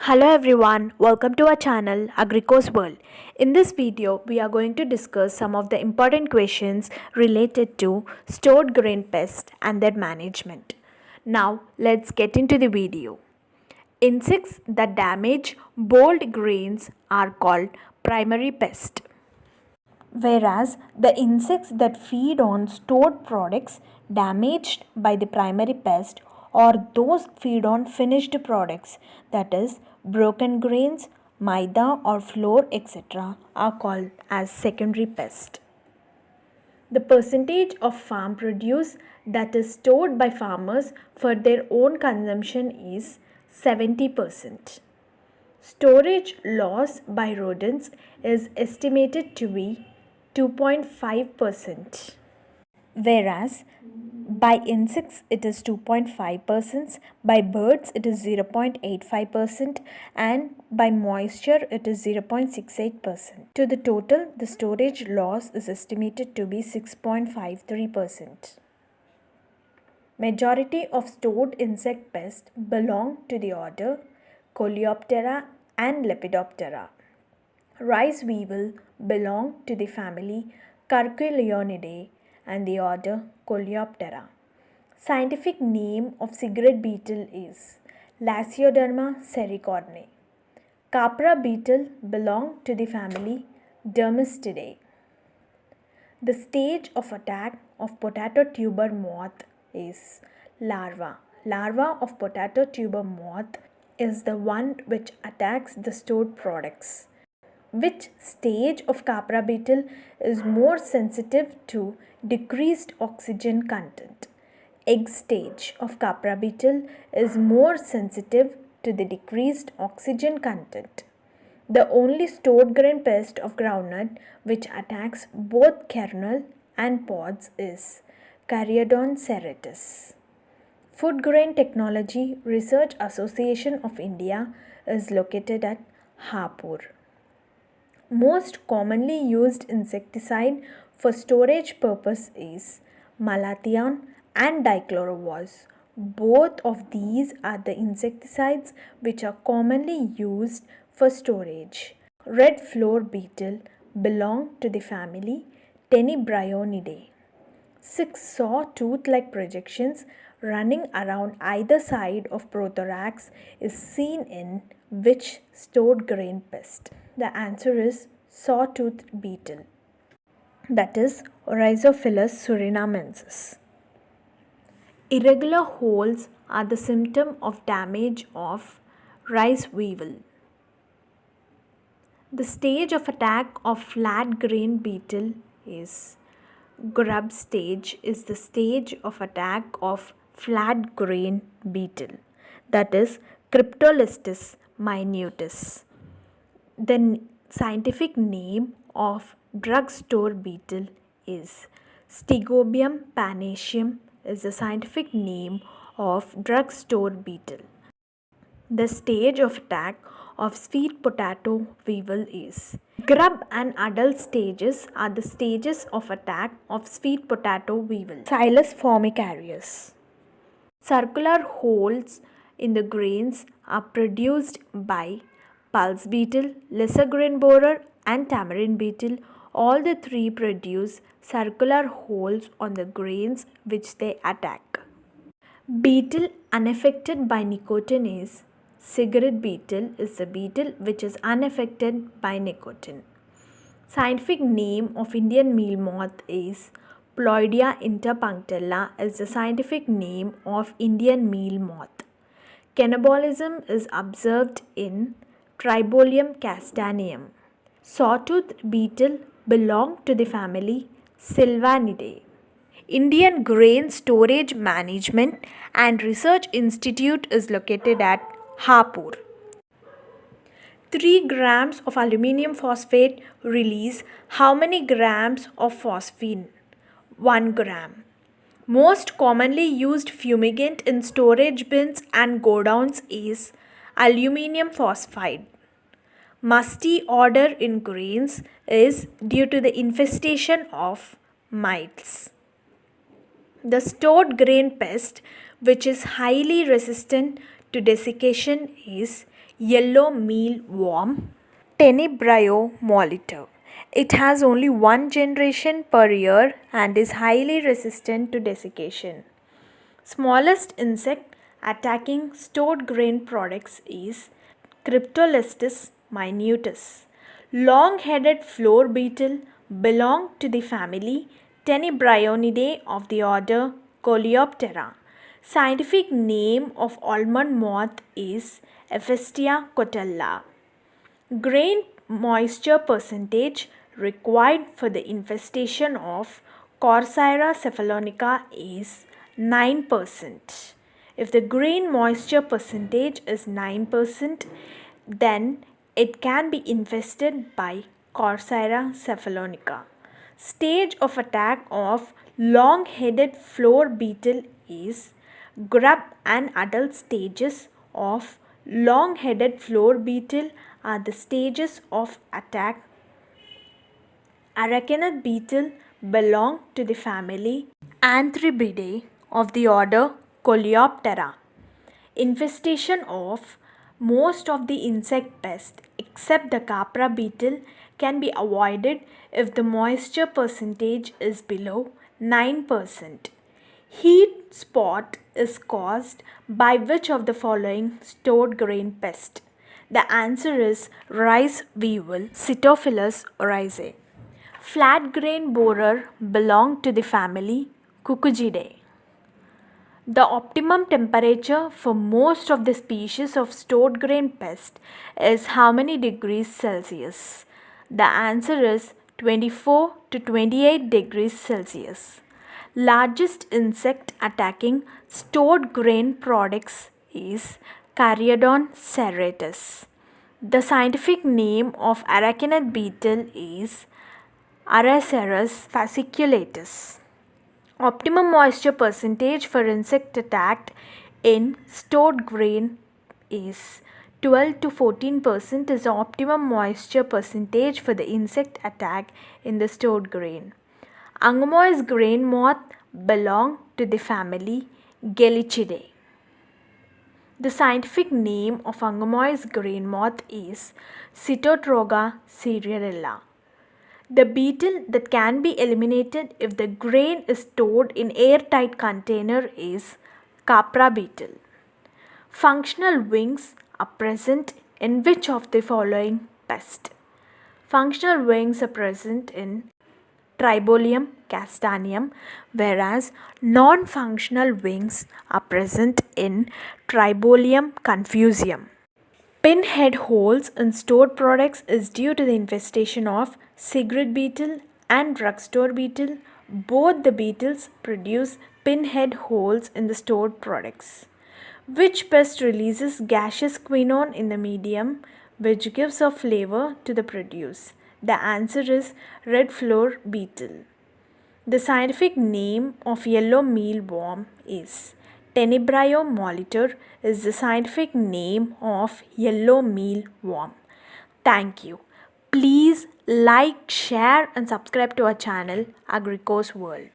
Hello everyone, welcome to our channel AGRICO'S World. In this video, we are going to discuss some of the important questions related to stored grain pests and their management. Now, let's get into the video. Insects that damage bolled grains are called primary pest, whereas the insects that feed on stored products damaged by the primary pest or those feed on finished products, that is broken grains, maida or flour, etc., are called as secondary pest. The percentage of farm produce that is stored by farmers for their own consumption is 70%. Storage loss by rodents is estimated to be 2.5%, whereas by insects it is 2.5%, by birds it is 0.85%, and by moisture it is 0.68%. To the total, the storage loss is estimated to be 6.53%. Majority of stored insect pests belong to the order Coleoptera and Lepidoptera. Rice weevil belong to the family Curculionidae and the order Coleoptera. Scientific name of cigarette beetle is Lasioderma sericorne. Capra beetle belong to the family Dermistidae. The stage of attack of potato tuber moth is larva. Larva of potato tuber moth is the one which attacks the stored products. Which stage of capra beetle is more sensitive to decreased oxygen content? Egg stage of capra beetle is more sensitive to the decreased oxygen content. The only stored grain pest of groundnut which attacks both kernel and pods is Caryodon serratus. Food Grain Technology Research Association of India is located at Hapur. Most commonly used insecticide for storage purpose is malathion and dichlorovoz. Both of these are the insecticides which are commonly used for storage. Red floor beetle belong to the family Tenebrionidae. 6 saw-tooth-like projections running around either side of prothorax is seen in which stored grain pest? The answer is saw-tooth beetle, that is Rhizophilus surinamensis. Irregular holes are the symptom of damage of rice weevil. The stage of attack of flat grain beetle is grub stage is the stage of attack of flat grain beetle, that is Cryptolistis minutus. The scientific name of drugstore beetle is Stegobium panaceum is the scientific name of drugstore beetle. The stage of attack of sweet potato weevil is grub and adult stages are the stages of attack of sweet potato weevil. Xylus formicarius. Circular holes in the grains are produced by pulse beetle, lesser grain borer and tamarind beetle. All the three produce circular holes on the grains which they attack. Beetle unaffected by nicotine is cigarette beetle is the beetle which is unaffected by nicotine. Scientific name of Indian meal moth is Ploidia interpunctella is the scientific name of Indian meal moth. Cannibalism is observed in Tribolium castaneum. Sawtooth beetle belong to the family Sylvanidae. Indian Grain Storage Management and Research Institute is located at Hapur. 3 grams of aluminium phosphate release how many grams of phosphine? 1 gram. Most commonly used fumigant in storage bins and godowns is aluminium phosphide. Musty odor in grains is due to the infestation of mites. The stored grain pest which is highly resistant to desiccation is Yellow mealworm, Tenebraeo molitor. It has only one generation per year and is highly resistant to desiccation. Smallest insect attacking stored grain products is Cryptolestis minutus. Long-headed floor beetle belong to the family Tenebraeonidae of the order Coleoptera. Scientific name of almond moth is Ephestia cotella. Grain moisture percentage required for the infestation of Corsaira cephalonica is 9%. If the grain moisture percentage is 9%, then it can be infested by Corsaira cephalonica. Stage of attack of long-headed floor beetle is grub and adult stages of long-headed floor beetle are the stages of attack. Aracanid beetle belong to the family Anthribidae of the order Coleoptera. Infestation of most of the insect pests except the capra beetle can be avoided if the moisture percentage is below 9%. Heat spot is caused by which of the following stored grain pest? The answer is rice weevil, Cytophilus oryzae. Flat grain borer belong to the family Cucugidae. The optimum temperature for most of the species of stored grain pest is how many degrees Celsius? The answer is 24 to 28 degrees Celsius. Largest insect attacking stored grain products is Caryodon serratus. The scientific name of aracanid beetle is Aracerus fasciculatus. Optimum moisture percentage for insect attacked in stored grain is 12 to 14% is the optimum moisture percentage for the insect attack in the stored grain. Angamor's grain moth belong to the family Gellichidae. The scientific name of Angamor's grain moth is Cytotroga cerealia. The beetle that can be eliminated if the grain is stored in airtight container is capra beetle. Functional wings are present in which of the following pest? Functional wings are present in Tribolium castaneum, whereas non-functional wings are present in Tribolium confusium. Pinhead holes in stored products is due to the infestation of cigarette beetle and drugstore beetle. Both the beetles produce pinhead holes in the stored products. Which pest releases gaseous quinone in the medium which gives a flavor to the produce? The answer is red floor beetle. The scientific name of yellow mealworm is Tenebraeo molitor is the scientific name of yellow mealworm. Thank you. Please like, share and subscribe to our channel AGRICO'S World.